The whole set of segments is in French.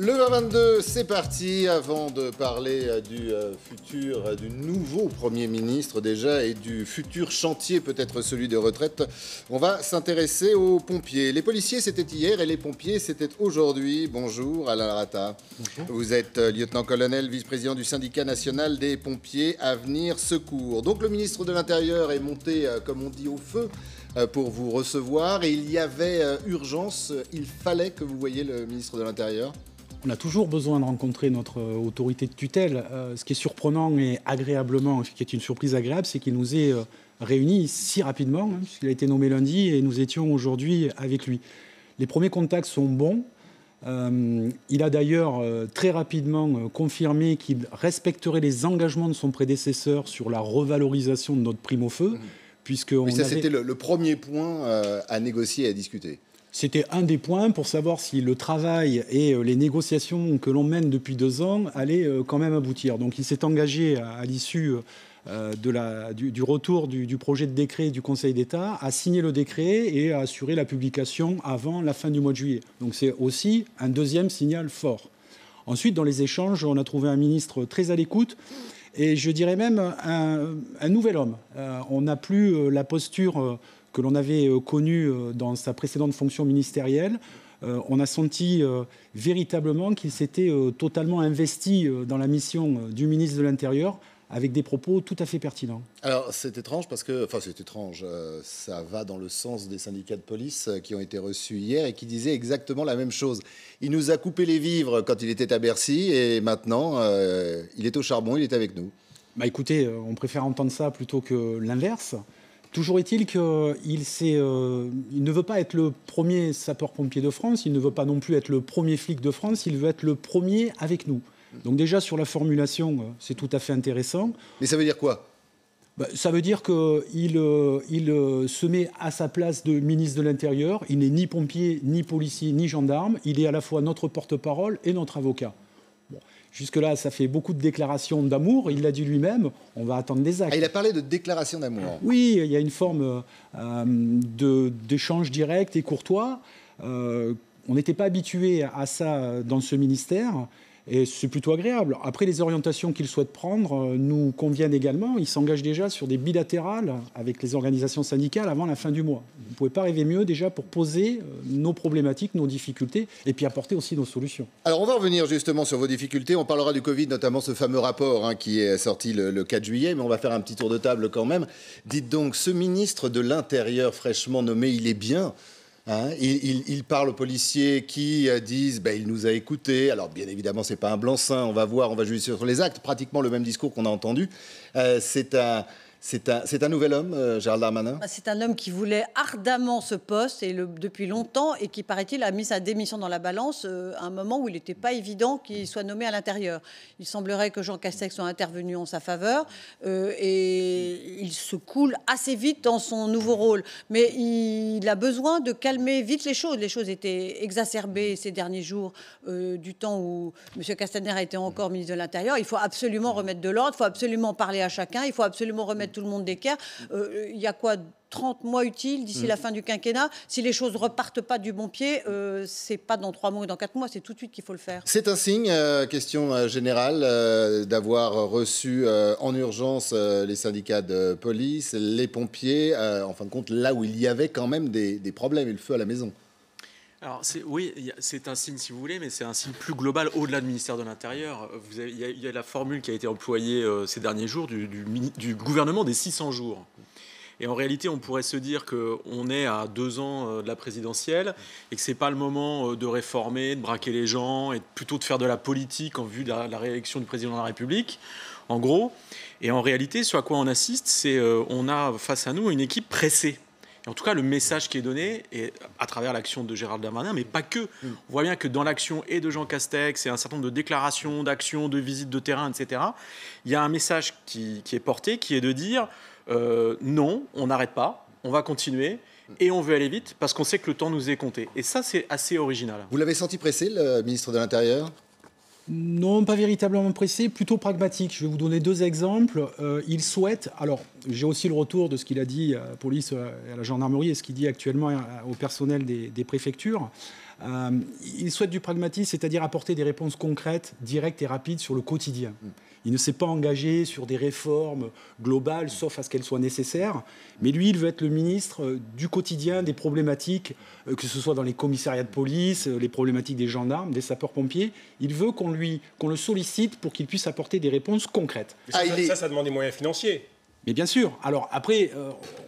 Le 20-22, c'est parti. Avant de parler du futur, du nouveau Premier ministre déjà, et du futur chantier, peut-être celui de retraite, on va s'intéresser aux pompiers. Les policiers, c'était hier, et les pompiers, c'était aujourd'hui. Bonjour, Alain Rata. Bonjour. Vous êtes lieutenant-colonel, vice-président du syndicat national des pompiers Avenir Secours. Donc le ministre de l'Intérieur est monté, comme on dit, au feu pour vous recevoir, et il y avait urgence. Il fallait que vous voyiez le ministre de l'Intérieur. On a toujours besoin de rencontrer notre autorité de tutelle. Ce qui est surprenant et agréablement, ce qui est une surprise agréable, c'est qu'il nous est réunis si rapidement, puisqu'il a été nommé lundi et nous étions aujourd'hui avec lui. Les premiers contacts sont bons. Il a d'ailleurs très rapidement confirmé qu'il respecterait les engagements de son prédécesseur sur la revalorisation de notre prime au feu. C'était le premier point à négocier et à discuter. C'était un des points pour savoir si le travail et les négociations que l'on mène depuis 2 ans allaient quand même aboutir. Donc il s'est engagé à l'issue du retour du projet de décret du Conseil d'État à signer le décret et à assurer la publication avant la fin du mois de juillet. Donc c'est aussi un deuxième signal fort. Ensuite, dans les échanges, on a trouvé un ministre très à l'écoute et je dirais même un nouvel homme. On n'a plus la posture que l'on avait connue dans sa précédente fonction ministérielle. On a senti véritablement qu'il s'était totalement investi dans la mission du ministre de l'Intérieur, avec des propos tout à fait pertinents. Alors, c'est étrange parce que... Enfin, c'est étrange. Ça va dans le sens des syndicats de police qui ont été reçus hier et qui disaient exactement la même chose. Il nous a coupé les vivres quand il était à Bercy et maintenant, il est au charbon, il est avec nous. Bah, écoutez, on préfère entendre ça plutôt que l'inverse. Toujours est-il qu'il ne veut pas être le premier sapeur-pompier de France, il ne veut pas non plus être le premier flic de France, il veut être le premier avec nous. Donc déjà, sur la formulation, c'est tout à fait intéressant. Mais ça veut dire quoi ? Ça veut dire qu'il se met à sa place de ministre de l'Intérieur. Il n'est ni pompier, ni policier, ni gendarme. Il est à la fois notre porte-parole et notre avocat. Bon. Jusque-là, ça fait beaucoup de déclarations d'amour. Il l'a dit lui-même, on va attendre des actes. Ah, il a parlé de déclaration d'amour. Oui, il y a une forme d'échange direct et courtois. On n'était pas habitué à ça dans ce ministère. Et c'est plutôt agréable. Après, les orientations qu'il souhaite prendre nous conviennent également. Il s'engage déjà sur des bilatérales avec les organisations syndicales avant la fin du mois. Vous ne pouvez pas rêver mieux déjà pour poser nos problématiques, nos difficultés et puis apporter aussi nos solutions. Alors, on va revenir justement sur vos difficultés. On parlera du Covid, notamment ce fameux rapport qui est sorti le 4 juillet. Mais on va faire un petit tour de table quand même. Dites donc, ce ministre de l'Intérieur fraîchement nommé, il est bien ? Il parle aux policiers qui disent il nous a écoutés. Alors bien évidemment, c'est pas un blanc-seing. On va voir, on va juger sur les actes. Pratiquement le même discours qu'on a entendu. C'est un nouvel homme, Gérald Darmanin. C'est un homme qui voulait ardemment ce poste depuis longtemps et qui, paraît-il, a mis sa démission dans la balance à un moment où il n'était pas évident qu'il soit nommé à l'intérieur. Il semblerait que Jean Castex soit intervenu en sa faveur et il se coule assez vite dans son nouveau rôle. Mais il a besoin de calmer vite les choses. Les choses étaient exacerbées ces derniers jours du temps où M. Castaner a été encore ministre de l'Intérieur. Il faut absolument remettre de l'ordre, il faut absolument parler à chacun, il faut absolument remettre tout le monde d'équerre. Il y a quoi, 30 mois utiles d'ici la fin du quinquennat. Si les choses repartent pas du bon pied, c'est pas dans 3 mois ou dans 4 mois, c'est tout de suite qu'il faut le faire. C'est un signe, question générale, d'avoir reçu en urgence les syndicats de police, les pompiers, en fin de compte, là où il y avait quand même des problèmes et le feu à la maison. Alors oui, c'est un signe si vous voulez, mais c'est un signe plus global au-delà du ministère de l'Intérieur. Il y a la formule qui a été employée ces derniers jours du gouvernement des 600 jours. Et en réalité, on pourrait se dire qu'on est à 2 ans de la présidentielle et que ce n'est pas le moment de réformer, de braquer les gens et plutôt de faire de la politique en vue de la réélection du président de la République, en gros. Et en réalité, ce à quoi on assiste, c'est on a face à nous une équipe pressée. En tout cas, le message qui est donné, et à travers l'action de Gérald Darmanin, mais pas que. On voit bien que dans l'action et de Jean Castex, et un certain nombre de déclarations, d'actions, de visites de terrain, etc., il y a un message qui est porté, qui est de dire non, on n'arrête pas, on va continuer, et on veut aller vite, parce qu'on sait que le temps nous est compté. Et ça, c'est assez original. Vous l'avez senti pressé, le ministre de l'Intérieur ? Non, pas véritablement pressé, plutôt pragmatique. Je vais vous donner 2 exemples. Il souhaite, alors j'ai aussi le retour de ce qu'il a dit à la police et à la gendarmerie et ce qu'il dit actuellement au personnel des préfectures. Il souhaite du pragmatisme, c'est-à-dire apporter des réponses concrètes, directes et rapides sur le quotidien. Il ne s'est pas engagé sur des réformes globales, sauf à ce qu'elles soient nécessaires. Mais lui, il veut être le ministre du quotidien, des problématiques, que ce soit dans les commissariats de police, les problématiques des gendarmes, des sapeurs-pompiers. Il veut qu'on le sollicite pour qu'il puisse apporter des réponses concrètes. Ça demande des moyens financiers. Mais bien sûr. Alors après,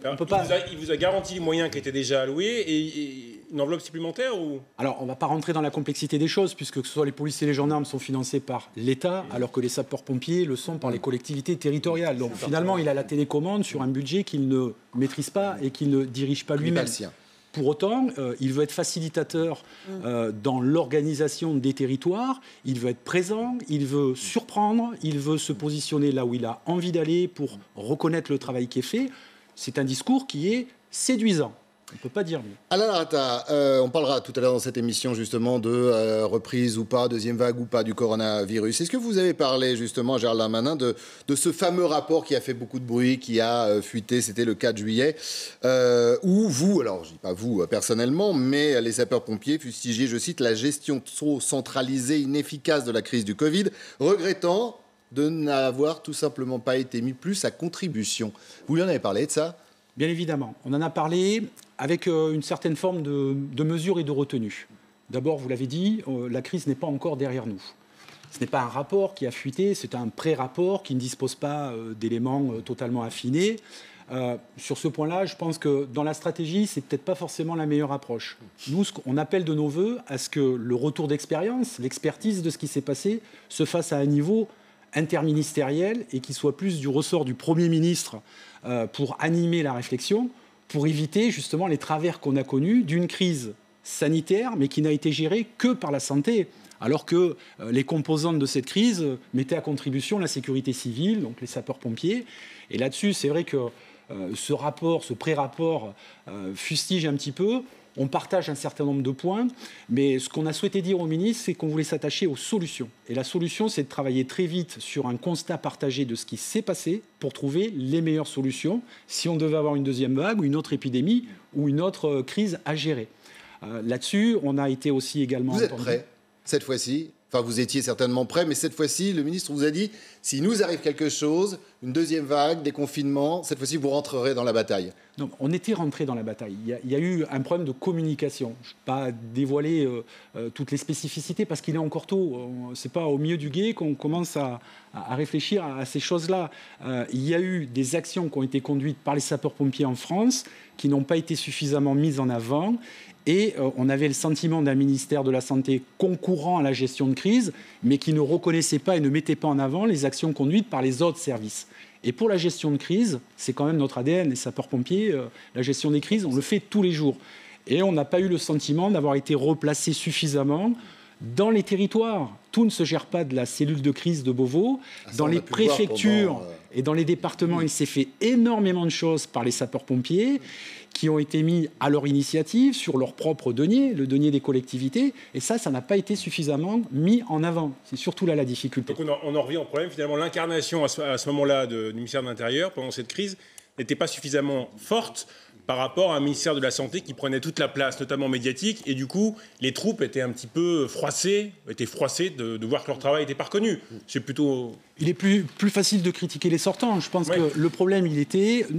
on peut pas... Il vous a garanti les moyens qui étaient déjà alloués et une enveloppe supplémentaire ou... Alors, on ne va pas rentrer dans la complexité des choses, puisque que ce soit les policiers et les gendarmes sont financés par l'État, alors que les sapeurs-pompiers le sont par les collectivités territoriales. Donc finalement, il a la télécommande sur un budget qu'il ne maîtrise pas et qu'il ne dirige pas lui-même. Pour autant, il veut être facilitateur dans l'organisation des territoires, il veut être présent, il veut surprendre, il veut se positionner là où il a envie d'aller pour reconnaître le travail qui est fait. C'est un discours qui est séduisant. On ne peut pas dire mieux. Alain Larata, on parlera tout à l'heure dans cette émission justement de reprise ou pas, deuxième vague ou pas du coronavirus. Est-ce que vous avez parlé justement à Gérald Darmanin de ce fameux rapport qui a fait beaucoup de bruit, qui a fuité, c'était le 4 juillet, où vous, alors je ne dis pas vous personnellement, mais les sapeurs-pompiers fustigiez, je cite, la gestion trop centralisée, inefficace de la crise du Covid, regrettant de n'avoir tout simplement pas été mis plus à contribution. Vous lui en avez parlé de ça ? Bien évidemment. On en a parlé avec une certaine forme de mesure et de retenue. D'abord, vous l'avez dit, la crise n'est pas encore derrière nous. Ce n'est pas un rapport qui a fuité, c'est un pré-rapport qui ne dispose pas d'éléments totalement affinés. Sur ce point-là, je pense que dans la stratégie, c'est peut-être pas forcément la meilleure approche. Nous, on appelle de nos voeux à ce que le retour d'expérience, l'expertise de ce qui s'est passé, se fasse à un niveau interministériel et qui soit plus du ressort du Premier ministre pour animer la réflexion, pour éviter justement les travers qu'on a connus d'une crise sanitaire, mais qui n'a été gérée que par la santé, alors que les composantes de cette crise mettaient à contribution la sécurité civile, donc les sapeurs-pompiers. Et là-dessus, c'est vrai que ce rapport, ce pré-rapport fustige un petit peu. On partage un certain nombre de points, mais ce qu'on a souhaité dire au ministre, c'est qu'on voulait s'attacher aux solutions. Et la solution, c'est de travailler très vite sur un constat partagé de ce qui s'est passé pour trouver les meilleures solutions si on devait avoir une deuxième vague ou une autre épidémie ou une autre crise à gérer. Là-dessus, on a été aussi également... Vous êtes prêts cette fois-ci? Enfin, vous étiez certainement prêts, mais cette fois-ci, le ministre vous a dit, s'il nous arrive quelque chose, une deuxième vague, des confinements, cette fois-ci, vous rentrerez dans la bataille. Non, on était rentré dans la bataille. Il y a eu un problème de communication. Je ne vais pas dévoiler toutes les spécificités parce qu'il est encore tôt. Ce n'est pas au milieu du gué qu'on commence à réfléchir à ces choses-là. Il y a eu des actions qui ont été conduites par les sapeurs-pompiers en France qui n'ont pas été suffisamment mises en avant. Et on avait le sentiment d'un ministère de la Santé concourant à la gestion de crise, mais qui ne reconnaissait pas et ne mettait pas en avant les actions conduites par les autres services. Et pour la gestion de crise, c'est quand même notre ADN, les sapeurs-pompiers, la gestion des crises, on le fait tous les jours. Et on n'a pas eu le sentiment d'avoir été replacé suffisamment dans les territoires. Tout ne se gère pas de la cellule de crise de Beauvau. Dans les préfectures et dans les départements, il s'est fait énormément de choses par les sapeurs-pompiers qui ont été mis à leur initiative sur leur propre denier, le denier des collectivités. Et ça n'a pas été suffisamment mis en avant. C'est surtout là la difficulté. Donc on en revient au problème. Finalement, l'incarnation à ce moment-là du ministère de l'Intérieur, pendant cette crise, n'était pas suffisamment forte par rapport à un ministère de la Santé qui prenait toute la place, notamment médiatique, et du coup, les troupes étaient un petit peu froissées de voir que leur travail n'était pas reconnu. C'est plutôt... Il est plus facile de critiquer les sortants. Je pense que le problème,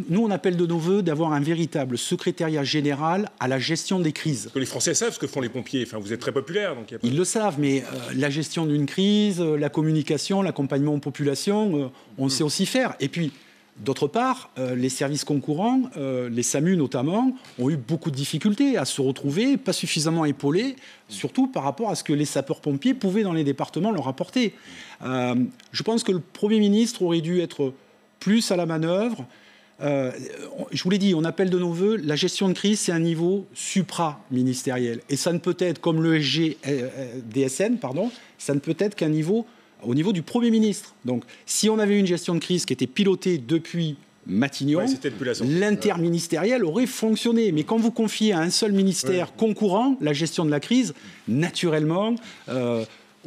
nous, on appelle de nos voeux d'avoir un véritable secrétariat général à la gestion des crises. Parce que les Français savent ce que font les pompiers. Enfin, vous êtes très populaire. Donc Ils le savent, mais la gestion d'une crise, la communication, l'accompagnement aux populations, on sait aussi faire. Et puis, d'autre part, les services concurrents, les SAMU notamment, ont eu beaucoup de difficultés à se retrouver, pas suffisamment épaulés, surtout par rapport à ce que les sapeurs-pompiers pouvaient dans les départements leur apporter. Je pense que le Premier ministre aurait dû être plus à la manœuvre. Je vous l'ai dit, on appelle de nos voeux, la gestion de crise, c'est un niveau supra-ministériel. Et ça ne peut être, comme le DSN, ça ne peut être qu'un niveau... au niveau du Premier ministre. Donc, si on avait une gestion de crise qui était pilotée depuis Matignon, l'interministériel aurait fonctionné. Mais quand vous confiez à un seul ministère concurrent la gestion de la crise, naturellement,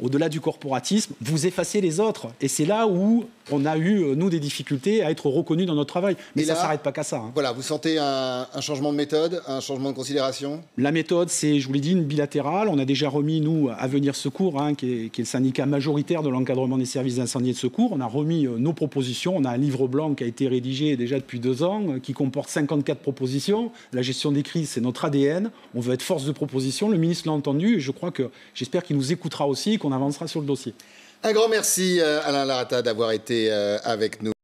au-delà du corporatisme, vous effacez les autres. Et c'est là où on a eu, nous, des difficultés à être reconnus dans notre travail. Mais ça ne s'arrête pas qu'à ça. Voilà, vous sentez un changement de méthode, un changement de considération? La méthode, c'est, je vous l'ai dit, une bilatérale. On a déjà remis, nous, Avenir Secours, qui est le syndicat majoritaire de l'encadrement des services d'incendie et de secours. On a remis nos propositions. On a un livre blanc qui a été rédigé déjà depuis 2 ans, qui comporte 54 propositions. La gestion des crises, c'est notre ADN. On veut être force de proposition. Le ministre l'a entendu. Et j'espère qu'il nous écoutera aussi, qu'on avancera sur le dossier. Un grand merci, Alain Larata, d'avoir été avec nous.